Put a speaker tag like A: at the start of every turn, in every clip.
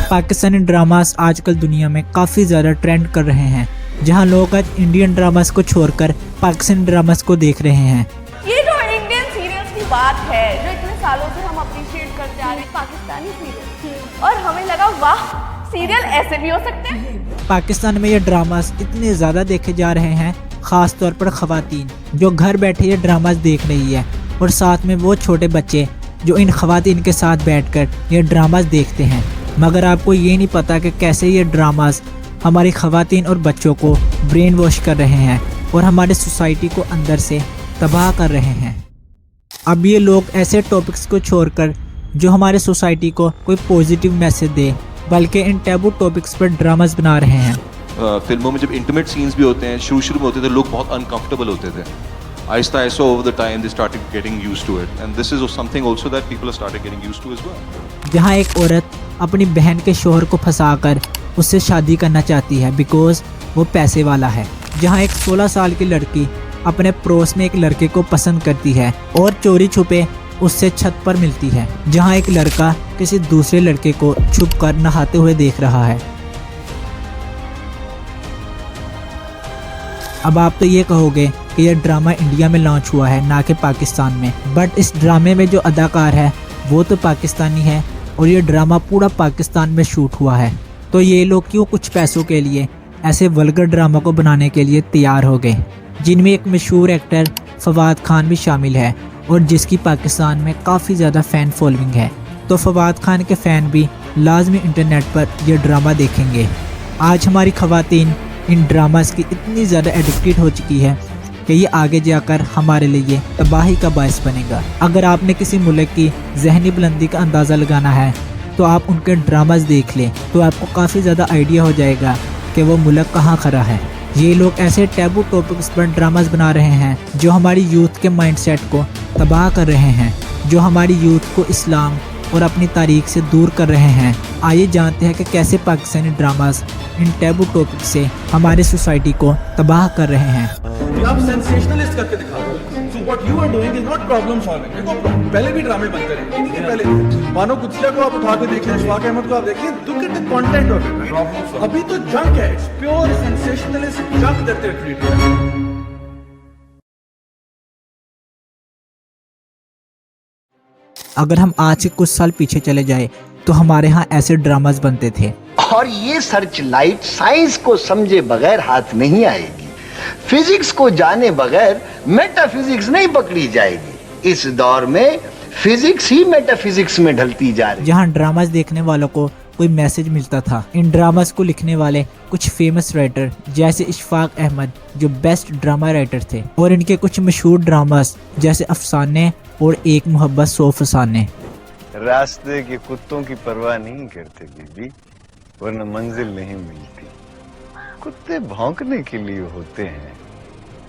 A: Pakistani dramas आजकल दुनिया में काफ़ी ज़्यादा ट्रेंड कर रहे हैं, जहां लोग आज इंडियन ड्रामास को छोड़कर पाकिस्तानी ड्रामास को देख रहे हैं।
B: ये जो इंडियन सीरियल्स की बात है, जो इतने सालों से हम अप्रिशिएट करते आ रहे हैं पाकिस्तानी सीरियल, और हमें लगा वाह सीरियल ऐसे भी हो सकते हैं।
A: पाकिस्तान में ये ड्रामास इतने ज़्यादा देखे जा रहे हैं, ख़ास तौर पर ख़वातीन जो घर बैठे ये ड्रामास देख रही है, और साथ में वो छोटे बच्चे जो इन ख़वातीन के साथ बैठकर ये ड्रामास देखते हैं। मगर आपको ये नहीं पता कि कैसे ये ड्रामास हमारी ख़वातीन और बच्चों को ब्रेन वॉश कर रहे हैं और हमारे सोसाइटी को अंदर से तबाह कर रहे हैं। अब ये लोग ऐसे टॉपिक्स को छोड़कर जो हमारे सोसाइटी को कोई पॉजिटिव मैसेज दे, बल्कि इन टैबू टॉपिक्स पर ड्रामास बना रहे हैं।
C: फिल्मों में जब इंटीमेट सीन्स भी होते हैं, शुरू में होते थे लोग बहुत अनकंफर्टेबल होते थे। आहिस्ता आहिस्ता over the time they started getting used to it, and this is something also that people are started getting used to as well.
A: जहाँ एक औरत अपनी बहन के शोहर को फंसाकर उससे शादी करना चाहती है बिकॉज वो पैसे वाला है। जहाँ एक 16 साल की लड़की अपने पड़ोस में एक लड़के को पसंद करती है और चोरी छुपे उससे छत पर मिलती है। जहाँ एक लड़का किसी दूसरे लड़के को छुपकर नहाते हुए देख रहा है। अब आप तो ये कहोगे कि यह ड्रामा इंडिया में लॉन्च हुआ है, ना कि पाकिस्तान में, बट इस ड्रामे में जो अदाकार है वो तो पाकिस्तानी है और ये ड्रामा पूरा पाकिस्तान में शूट हुआ है। तो ये लोग क्यों कुछ पैसों के लिए ऐसे वल्गर ड्रामा को बनाने के लिए तैयार हो गए, जिनमें एक मशहूर एक्टर फवाद खान भी शामिल है और जिसकी पाकिस्तान में काफ़ी ज़्यादा फ़ैन फॉलोइंग है। तो फवाद खान के फ़ैन भी लाजमी इंटरनेट पर यह ड्रामा देखेंगे। आज हमारी ख़वातीन इन ड्रामास की इतनी ज़्यादा एडिक्टेड हो चुकी है कि ये आगे जाकर हमारे लिए तबाही का बायस बनेगा। अगर आपने किसी मुल्क की जहनी बुलंदी का अंदाज़ा लगाना है तो आप उनके ड्रामास देख लें, तो आपको काफ़ी ज़्यादा आइडिया हो जाएगा कि वो मुल्क कहाँ खड़ा है। ये लोग ऐसे टैबू टॉपिक्स पर ड्रामास बना रहे हैं जो हमारी यूथ के माइंडसेट को तबाह कर रहे हैं, जो हमारी यूथ को इस्लाम और अपनी तारीख से दूर कर रहे हैं। आइए जानते हैं कि कैसे पाकिस्तानी ड्रामास इन टैबू टॉपिक से हमारे सोसाइटी को तबाह कर रहे हैं।
D: आप सेंसेशनलिस्ट करके दिखा रहे हो। So what you are doing is not problem solving। देखो पहले भी ड्रामे बनते रहे, इन्हीं के पहले मानो कुत्सिया को आप उठा के देखें, अशफाक अहमद को आप देखिए, look at the content of it। अभी तो जंक है, it's pure sensationalist junk that they're creating।
A: अगर हम आज से कुछ साल पीछे चले जाए तो हमारे यहाँ ऐसे ड्रामास बनते थे।
E: और ये सर्च लाइट साइंस को समझे बगैर हाथ नहीं आएगी, फिजिक्स को जाने बगैर मेटाफिजिक्स नहीं पकड़ी जाएगी। इस दौर में फिजिक्स ही मेटाफिजिक्स में ढलती जा रही है।
A: जहाँ ड्रामास देखने वालों को कोई मैसेज मिलता था। इन ड्रामास को लिखने वाले कुछ फेमस राइटर जैसे इशफाक अहमद जो बेस्ट ड्रामा राइटर थे, और इनके कुछ मशहूर ड्रामास जैसे अफसाने और एक मोहब्बत 100 फसाने।
F: रास्ते के कुत्तों की परवाह नहीं करते बीबी, वरना मंजिल नहीं मिलती। कुत्ते भौंकने के लिए होते हैं,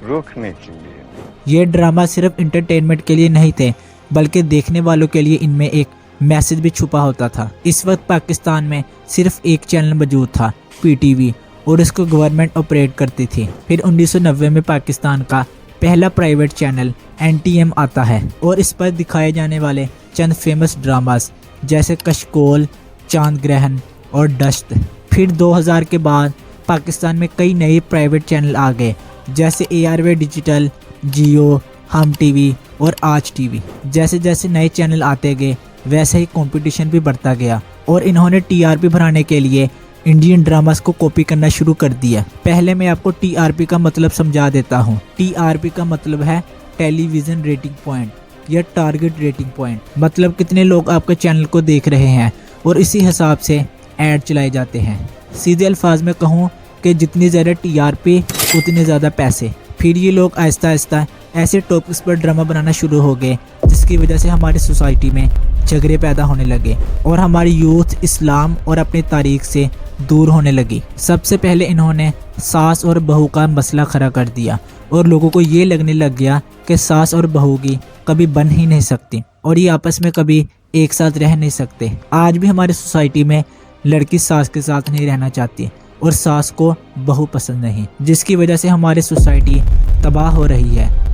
F: रोकने के लिए।
A: ये ड्रामा सिर्फ इंटरटेनमेंट के लिए नहीं थे, बल्कि देखने वालों के लिए इनमें एक मैसेज भी छुपा होता था। इस वक्त पाकिस्तान में सिर्फ एक चैनल मौजूद था, PTV, और इसको गवर्नमेंट ऑपरेट करती थी। फिर 1990 में पाकिस्तान का पहला प्राइवेट चैनल NTM आता है और इस पर दिखाए जाने वाले चंद फेमस ड्रामास जैसे कशकोल, चांद ग्रहण और डस्ट। फिर 2000 के बाद पाकिस्तान में कई नए प्राइवेट चैनल आ गए जैसे ARV डिजिटल, जियो, हम TV और आज TV। जैसे जैसे नए चैनल आते गए वैसे ही कंपटीशन भी बढ़ता गया और इन्होंने TRP बढ़ाने के लिए इंडियन ड्रामास को कॉपी करना शुरू कर दिया। पहले मैं आपको TRP का मतलब समझा देता हूँ। TRP का मतलब है टेलीविज़न रेटिंग पॉइंट या टारगेट रेटिंग पॉइंट, मतलब कितने लोग आपके चैनल को देख रहे हैं, और इसी हिसाब से ऐड चलाए जाते हैं। सीधे अल्फाज में कहूँ कि जितनी ज़्यादा TRP उतने ज़्यादा पैसे। फिर ये लोग आहिस्ता आहिस्ता ऐसे टॉपिक्स पर ड्रामा बनाना शुरू हो गए जिसकी वजह से हमारी सोसाइटी में झगड़े पैदा होने लगे और हमारी यूथ इस्लाम और अपनी तारीख से दूर होने लगी। सबसे पहले इन्होंने सास और बहू का मसला खड़ा कर दिया और लोगों को ये लगने लग गया कि सास और बहू की कभी बन ही नहीं सकती और ये आपस में कभी एक साथ रह नहीं सकते। आज भी हमारी सोसाइटी में लड़की सास के साथ नहीं रहना चाहती और सास को बहू पसंद नहीं, जिसकी वजह से हमारी सोसाइटी तबाह हो रही है।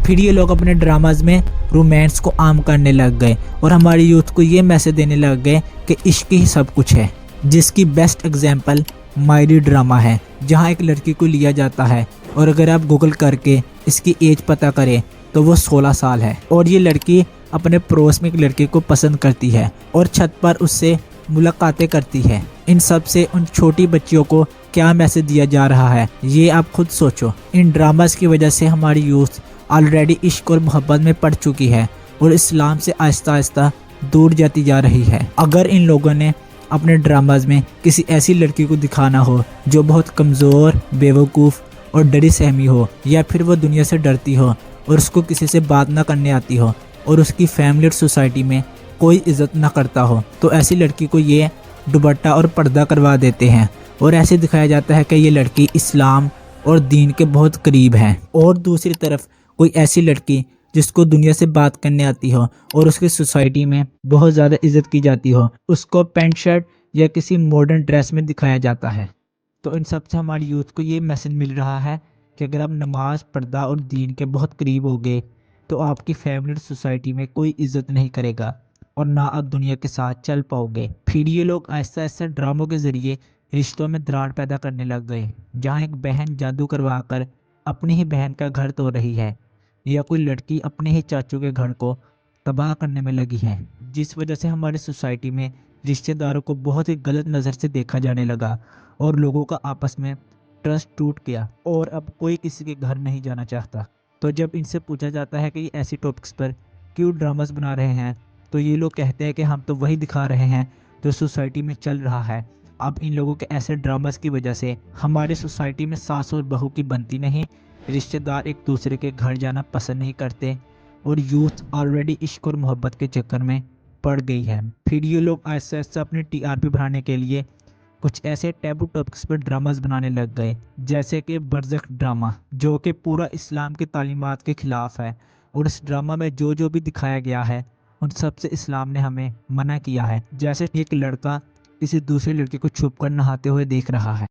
A: फिर ये लोग अपने ड्रामाज में रोमांस को आम करने लग गए और हमारी यूथ को ये मैसेज देने लग गए कि इश्क ही सब कुछ है। जिसकी बेस्ट एग्जाम्पल मायरी ड्रामा है, जहां एक लड़की को लिया जाता है और अगर आप गूगल करके इसकी एज पता करें तो वो 16 साल है और ये लड़की अपने पड़ोस में एक लड़के को पसंद करती है और छत पर उससे मुलाकातें करती है। इन सब से उन छोटी बच्चियों को क्या मैसेज दिया जा रहा है ये आप खुद सोचो। इन ड्रामास की वजह से हमारी यूथ ऑलरेडी इश्क और मोहब्बत में पड़ चुकी है और इस्लाम से आहिस्ता आहिस्ता दूर जाती जा रही है। अगर इन लोगों ने अपने ड्रामाज में किसी ऐसी लड़की को दिखाना हो जो बहुत कमज़ोर, बेवकूफ़ और डरी सहमी हो, या फिर वो दुनिया से डरती हो और उसको किसी से बात ना करने आती हो और उसकी फैमिली और सोसाइटी में कोई इज्जत ना करता हो, तो ऐसी लड़की को ये दुपट्टा और पर्दा करवा देते हैं और ऐसे दिखाया जाता है कि ये लड़की इस्लाम और दीन के बहुत करीब है। और दूसरी तरफ कोई ऐसी लड़की जिसको दुनिया से बात करने आती हो और उसकी सोसाइटी में बहुत ज़्यादा इज्जत की जाती हो, उसको पैंट शर्ट या किसी मॉडर्न ड्रेस में दिखाया जाता है। तो इन सब से हमारी यूथ को ये मैसेज मिल रहा है कि अगर आप नमाज, पर्दा और दीन के बहुत करीब हो गए तो आपकी फैमिली और सोसाइटी में कोई इज्जत नहीं करेगा और ना आप दुनिया के साथ चल पाओगे। फिर ये लोग आहिस्ता आहिस्ता ड्रामों के ज़रिए रिश्तों में दरार पैदा करने लग गए, जहाँ एक बहन जादू करवा कर अपनी ही बहन का घर तोड़ रही है या कोई लड़की अपने ही चाचू के घर को तबाह करने में लगी है, जिस वजह से हमारी सोसाइटी में रिश्तेदारों को बहुत ही गलत नज़र से देखा जाने लगा और लोगों का आपस में ट्रस्ट टूट गया और अब कोई किसी के घर नहीं जाना चाहता। तो जब इनसे पूछा जाता है कि ऐसी टॉपिक्स पर क्यों ड्रामास बना रहे हैं, तो ये लोग कहते हैं कि हम तो वही दिखा रहे हैं जो सोसाइटी में चल रहा है। अब इन लोगों के ऐसे ड्रामास की वजह से हमारी सोसाइटी में सास और बहू की बनती नहीं, रिश्तेदार एक दूसरे के घर जाना पसंद नहीं करते और यूथ ऑलरेडी इश्क और मोहब्बत के चक्कर में पड़ गई है। फिर ये लोग आहिस्ता आहिस्ता अपनी टीआरपी बढ़ाने के लिए कुछ ऐसे टैबू टॉपिक्स पर ड्रामास बनाने लग गए, जैसे कि बरज़ख ड्रामा, जो कि पूरा इस्लाम की तालीमात के ख़िलाफ़ है और इस ड्रामा में जो जो भी दिखाया गया है उन सब से इस्लाम ने हमें मना किया है। जैसे एक लड़का किसी दूसरे लड़के को छुप कर नहाते हुए देख रहा है।